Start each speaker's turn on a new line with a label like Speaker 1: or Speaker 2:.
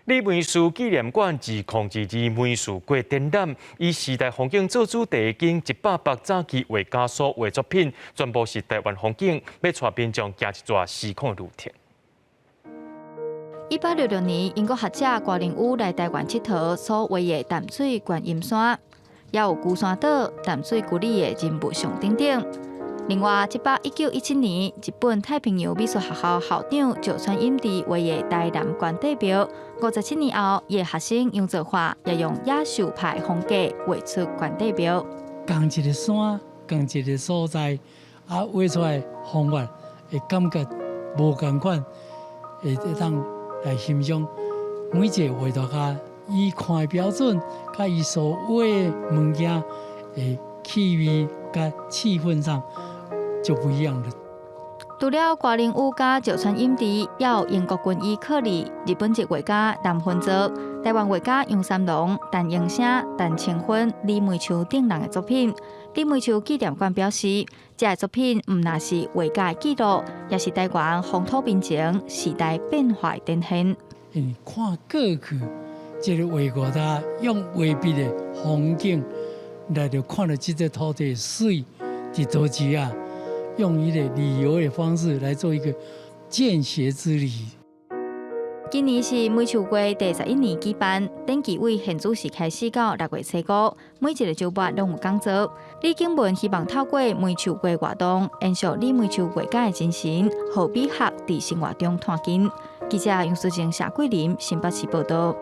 Speaker 1: 李梅树纪念馆2022梅树国展览，以时代风景做主题，经100早期画家所画作品，全部是台湾风景，要带民众行一段时空的路程。
Speaker 2: 1866年，英国学者郭林武来台湾佚佗所画的淡水观音山，也有孤山岛、淡水古里的人物像等等。另外，1917年，日本太平洋美术学校校长石川英治画的台南关帝庙，57年后，伊的学生杨泽华也用野兽派风格画出关帝庙。
Speaker 3: 同一个山，同一个所在，画出来方法会感觉无同款，会当来欣赏每一个画图家伊看的标准，甲伊所画的物件的气味甲气氛上就不一样了。
Speaker 2: 除了郭林武甲石川英治，也有英国军医克里、日本籍画家南薰泽、台湾画家杨三郎、陈英生、陈清芬、李梅树等人的作品。李梅树纪念馆表示，这些作品唔仅是画家的记录，也是台湾风土民情、时代变化的展现。
Speaker 3: 看过去，这个画家用画笔的风景来就看到这个土地的水伫多少啊，用一个旅游的方式来做一个见学之旅。
Speaker 2: 今年是梅树国第11年举办，登记为现主时开始到6月初5，每一个周末拢有讲座。李景文希望透过梅树国活动，延续李梅树画家的精神，互美学伫生活中探紧。记者杨淑静、谢桂林新北市报道。